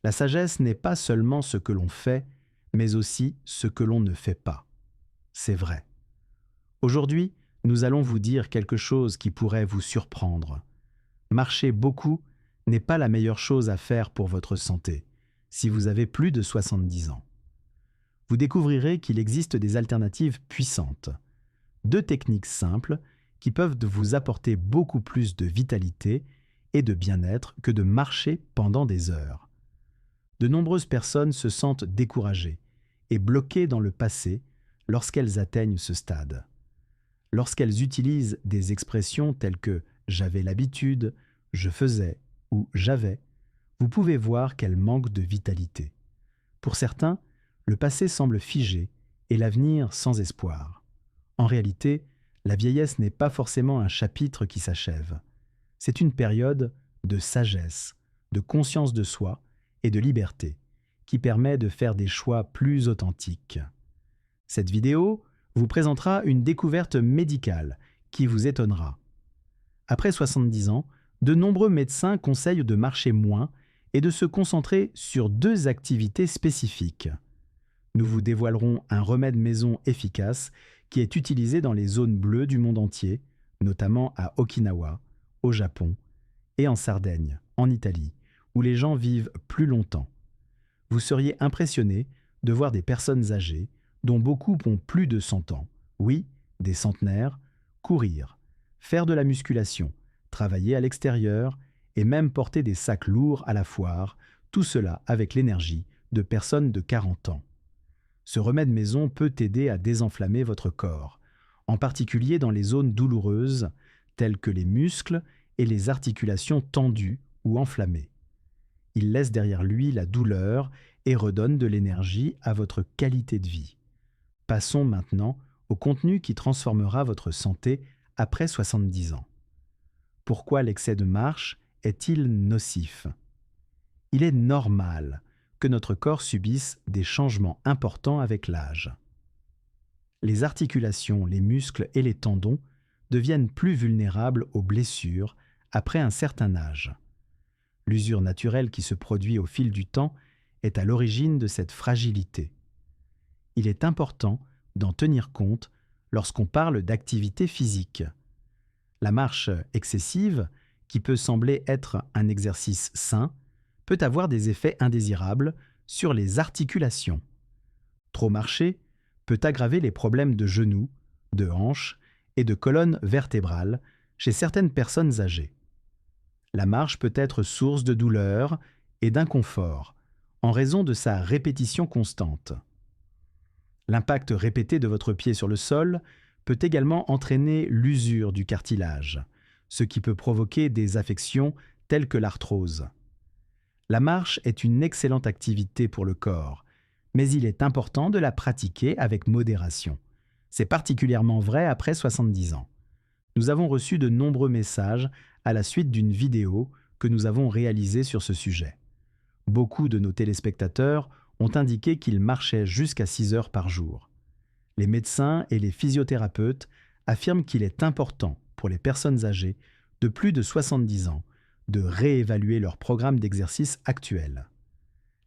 La sagesse n'est pas seulement ce que l'on fait, mais aussi ce que l'on ne fait pas. C'est vrai. Aujourd'hui, nous allons vous dire quelque chose qui pourrait vous surprendre. Marcher beaucoup n'est pas la meilleure chose à faire pour votre santé, si vous avez plus de 70 ans. Vous découvrirez qu'il existe des alternatives puissantes. 2 techniques simples qui peuvent vous apporter beaucoup plus de vitalité et de bien-être que de marcher pendant des heures. De nombreuses personnes se sentent découragées et bloquées dans le passé lorsqu'elles atteignent ce stade. Lorsqu'elles utilisent des expressions telles que « j'avais l'habitude »,« je faisais » ou « j'avais », vous pouvez voir qu'elles manquent de vitalité. Pour certains, le passé semble figé et l'avenir sans espoir. En réalité, la vieillesse n'est pas forcément un chapitre qui s'achève. C'est une période de sagesse, de conscience de soi et de liberté qui permet de faire des choix plus authentiques. Cette vidéo vous présentera une découverte médicale qui vous étonnera. Après 70 ans, de nombreux médecins conseillent de marcher moins et de se concentrer sur 2 activités spécifiques. Nous vous dévoilerons un remède maison efficace qui est utilisé dans les zones bleues du monde entier, notamment à Okinawa, au Japon et en Sardaigne, en Italie, où les gens vivent plus longtemps. Vous seriez impressionné de voir des personnes âgées, dont beaucoup ont plus de 100 ans, oui, des centenaires, courir, faire de la musculation, travailler à l'extérieur et même porter des sacs lourds à la foire, tout cela avec l'énergie de personnes de 40 ans. Ce remède maison peut aider à désenflammer votre corps, en particulier dans les zones douloureuses telles que les muscles et les articulations tendues ou enflammées. Il laisse derrière lui la douleur et redonne de l'énergie à votre qualité de vie. Passons maintenant au contenu qui transformera votre santé après 70 ans. Pourquoi l'excès de marche est-il nocif ? Il est normal que notre corps subisse des changements importants avec l'âge. Les articulations, les muscles et les tendons deviennent plus vulnérables aux blessures après un certain âge. L'usure naturelle qui se produit au fil du temps est à l'origine de cette fragilité. Il est important d'en tenir compte lorsqu'on parle d'activité physique. La marche excessive, qui peut sembler être un exercice sain, peut avoir des effets indésirables sur les articulations. Trop marcher peut aggraver les problèmes de genoux, de hanches et de colonne vertébrale chez certaines personnes âgées. La marche peut être source de douleur et d'inconfort en raison de sa répétition constante. L'impact répété de votre pied sur le sol peut également entraîner l'usure du cartilage, ce qui peut provoquer des affections telles que l'arthrose. La marche est une excellente activité pour le corps, mais il est important de la pratiquer avec modération. C'est particulièrement vrai après 70 ans. Nous avons reçu de nombreux messages à la suite d'une vidéo que nous avons réalisée sur ce sujet. Beaucoup de nos téléspectateurs ont indiqué qu'ils marchaient jusqu'à 6 heures par jour. Les médecins et les physiothérapeutes affirment qu'il est important pour les personnes âgées de plus de 70 ans de réévaluer leur programme d'exercice actuel.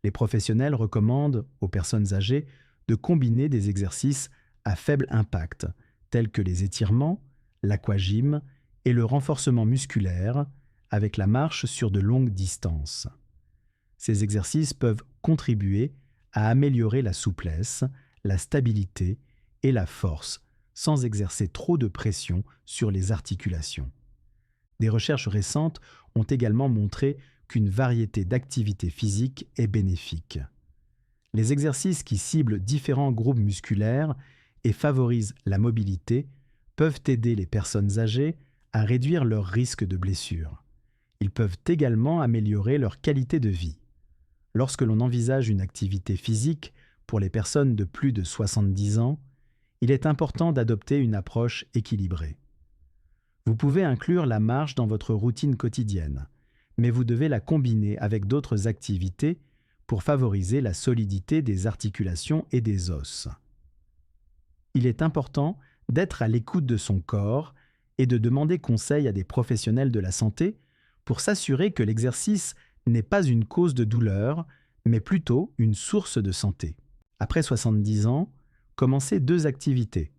Les professionnels recommandent aux personnes âgées de combiner des exercices à faible impact, tels que les étirements, l'aquagym et le renforcement musculaire avec la marche sur de longues distances. Ces exercices peuvent contribuer à améliorer la souplesse, la stabilité et la force sans exercer trop de pression sur les articulations. Des recherches récentes ont également montré qu'une variété d'activités physiques est bénéfique. Les exercices qui ciblent différents groupes musculaires et favorisent la mobilité peuvent aider les personnes âgées à réduire leur risque de blessure. Ils peuvent également améliorer leur qualité de vie. Lorsque l'on envisage une activité physique pour les personnes de plus de 70 ans, il est important d'adopter une approche équilibrée. Vous pouvez inclure la marche dans votre routine quotidienne, mais vous devez la combiner avec d'autres activités pour favoriser la solidité des articulations et des os. Il est important d'être à l'écoute de son corps et de demander conseil à des professionnels de la santé pour s'assurer que l'exercice n'est pas une cause de douleur, mais plutôt une source de santé. Après 70 ans, commencez 2 activités.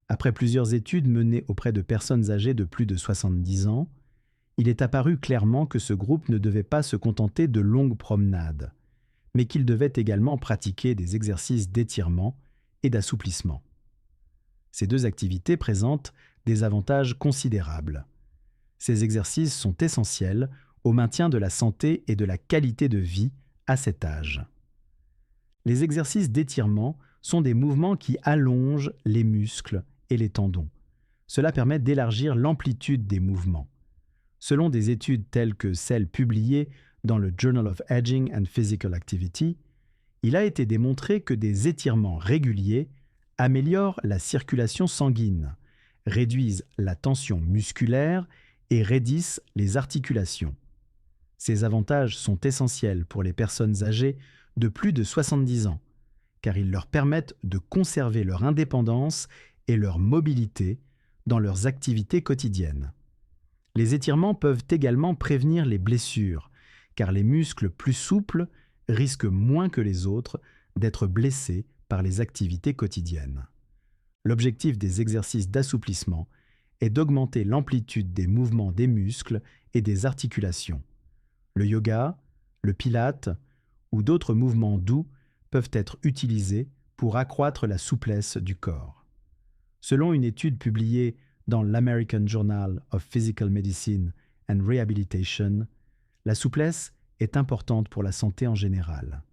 Après plusieurs études menées auprès de personnes âgées de plus de 70 ans, il est apparu clairement que ce groupe ne devait pas se contenter de longues promenades, mais qu'il devait également pratiquer des exercices d'étirement et d'assouplissement. Ces 2 activités présentent des avantages considérables. Ces exercices sont essentiels au maintien de la santé et de la qualité de vie à cet âge. Les exercices d'étirement sont des mouvements qui allongent les muscles et les tendons. Cela permet d'élargir l'amplitude des mouvements. Selon des études telles que celles publiées dans le Journal of Aging and Physical Activity, il a été démontré que des étirements réguliers améliorent la circulation sanguine, réduisent la tension musculaire et raidissent les articulations. Ces avantages sont essentiels pour les personnes âgées de plus de 70 ans, car ils leur permettent de conserver leur indépendance et leur mobilité dans leurs activités quotidiennes. Les étirements peuvent également prévenir les blessures, car les muscles plus souples risquent moins que les autres d'être blessés par les activités quotidiennes. L'objectif des exercices d'assouplissement est d'augmenter l'amplitude des mouvements des muscles et des articulations. Le yoga, le pilate ou d'autres mouvements doux peuvent être utilisés pour accroître la souplesse du corps. Selon une étude publiée dans l'American Journal of Physical Medicine and Rehabilitation, la souplesse est importante pour la santé en général.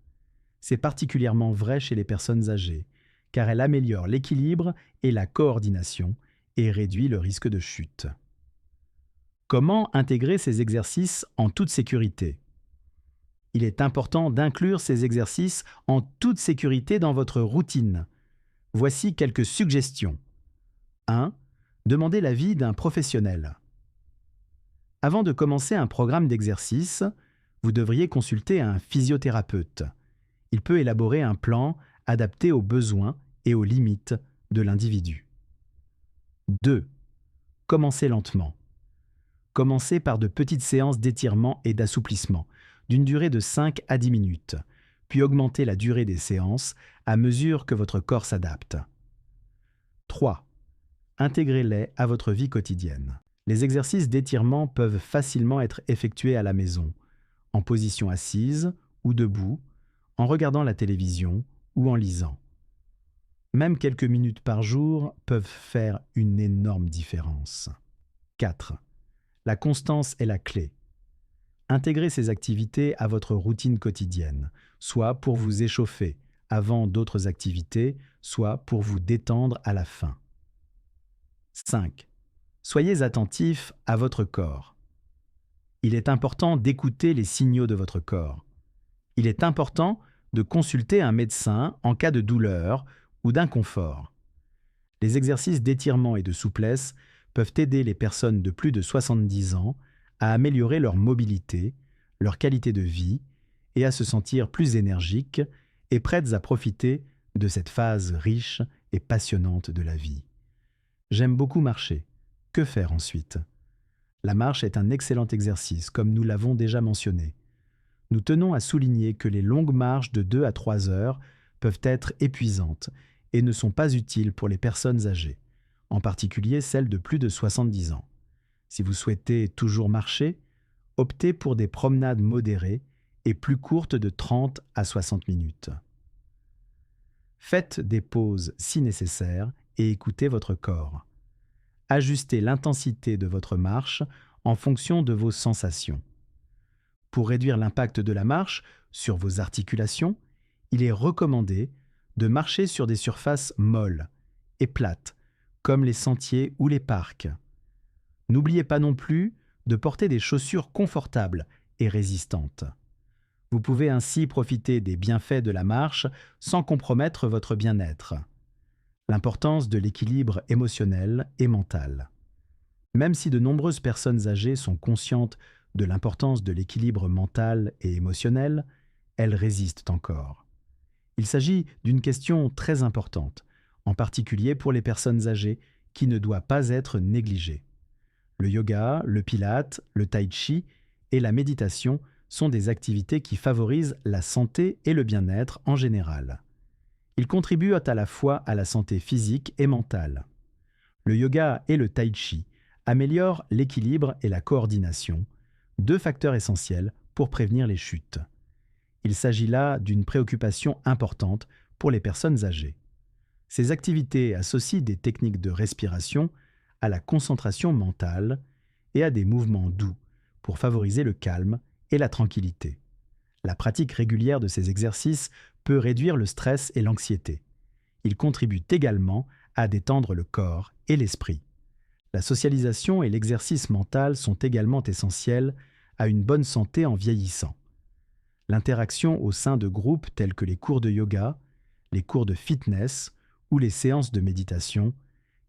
C'est particulièrement vrai chez les personnes âgées, car elle améliore l'équilibre et la coordination et réduit le risque de chute. Comment intégrer ces exercices en toute sécurité ? Il est important d'inclure ces exercices en toute sécurité dans votre routine. Voici quelques suggestions. 1. Demandez l'avis d'un professionnel. Avant de commencer un programme d'exercice, vous devriez consulter un physiothérapeute. Il peut élaborer un plan adapté aux besoins et aux limites de l'individu. 2. Commencez lentement. Commencez par de petites séances d'étirement et d'assouplissement, d'une durée de 5 à 10 minutes, puis augmentez la durée des séances à mesure que votre corps s'adapte. 3. Intégrez-les à votre vie quotidienne. Les exercices d'étirement peuvent facilement être effectués à la maison, en position assise ou debout, en regardant la télévision ou en lisant. Même quelques minutes par jour peuvent faire une énorme différence. 4. La constance est la clé. Intégrez ces activités à votre routine quotidienne, soit pour vous échauffer avant d'autres activités, soit pour vous détendre à la fin. 5. Soyez attentif à votre corps. Il est important d'écouter les signaux de votre corps. Il est important de consulter un médecin en cas de douleur ou d'inconfort. Les exercices d'étirement et de souplesse peuvent aider les personnes de plus de 70 ans à améliorer leur mobilité, leur qualité de vie et à se sentir plus énergiques et prêtes à profiter de cette phase riche et passionnante de la vie. J'aime beaucoup marcher. Que faire ensuite ? La marche est un excellent exercice, comme nous l'avons déjà mentionné. Nous tenons à souligner que les longues marches de 2 à 3 heures peuvent être épuisantes et ne sont pas utiles pour les personnes âgées, en particulier celles de plus de 70 ans. Si vous souhaitez toujours marcher, optez pour des promenades modérées et plus courtes de 30 à 60 minutes. Faites des pauses si nécessaire et écoutez votre corps. Ajustez l'intensité de votre marche en fonction de vos sensations. Pour réduire l'impact de la marche sur vos articulations, il est recommandé de marcher sur des surfaces molles et plates, comme les sentiers ou les parcs. N'oubliez pas non plus de porter des chaussures confortables et résistantes. Vous pouvez ainsi profiter des bienfaits de la marche sans compromettre votre bien-être. L'importance de l'équilibre émotionnel et mental. Même si de nombreuses personnes âgées sont conscientes de l'importance de l'équilibre mental et émotionnel, elles résistent encore. Il s'agit d'une question très importante, en particulier pour les personnes âgées, qui ne doit pas être négligée. Le yoga, le pilate, le tai chi et la méditation sont des activités qui favorisent la santé et le bien-être en général. Ils contribuent à la fois à la santé physique et mentale. Le yoga et le tai chi améliorent l'équilibre et la coordination, deux facteurs essentiels pour prévenir les chutes. Il s'agit là d'une préoccupation importante pour les personnes âgées. Ces activités associent des techniques de respiration à la concentration mentale et à des mouvements doux pour favoriser le calme et la tranquillité. La pratique régulière de ces exercices peut réduire le stress et l'anxiété. Ils contribuent également à détendre le corps et l'esprit. La socialisation et l'exercice mental sont également essentiels à une bonne santé en vieillissant. L'interaction au sein de groupes tels que les cours de yoga, les cours de fitness ou les séances de méditation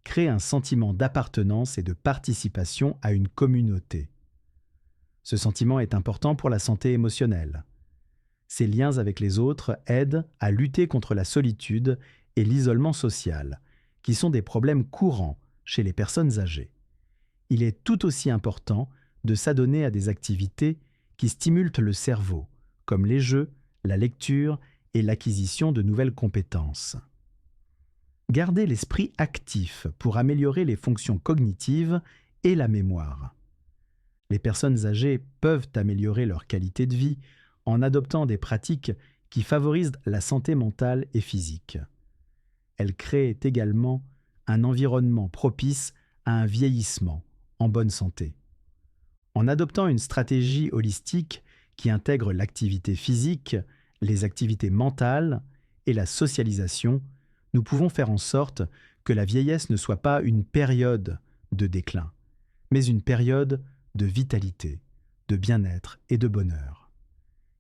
crée un sentiment d'appartenance et de participation à une communauté. Ce sentiment est important pour la santé émotionnelle. Ces liens avec les autres aident à lutter contre la solitude et l'isolement social, qui sont des problèmes courants chez les personnes âgées. Il est tout aussi important de s'adonner à des activités qui stimulent le cerveau, comme les jeux, la lecture et l'acquisition de nouvelles compétences. Gardez l'esprit actif pour améliorer les fonctions cognitives et la mémoire. Les personnes âgées peuvent améliorer leur qualité de vie en adoptant des pratiques qui favorisent la santé mentale et physique. Elles créent également un environnement propice à un vieillissement en bonne santé. En adoptant une stratégie holistique qui intègre l'activité physique, les activités mentales et la socialisation, nous pouvons faire en sorte que la vieillesse ne soit pas une période de déclin, mais une période de vitalité, de bien-être et de bonheur.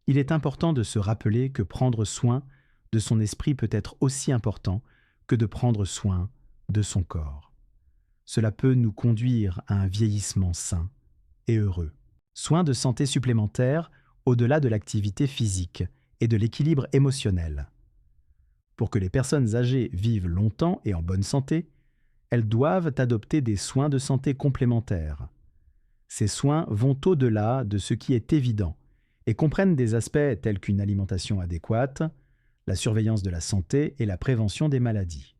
Il est important de se rappeler que prendre soin de son esprit peut être aussi important que de prendre soin de son corps. Cela peut nous conduire à un vieillissement sain et heureux. Soins de santé supplémentaires au-delà de l'activité physique et de l'équilibre émotionnel. Pour que les personnes âgées vivent longtemps et en bonne santé, elles doivent adopter des soins de santé complémentaires. Ces soins vont au-delà de ce qui est évident et comprennent des aspects tels qu'une alimentation adéquate, la surveillance de la santé et la prévention des maladies.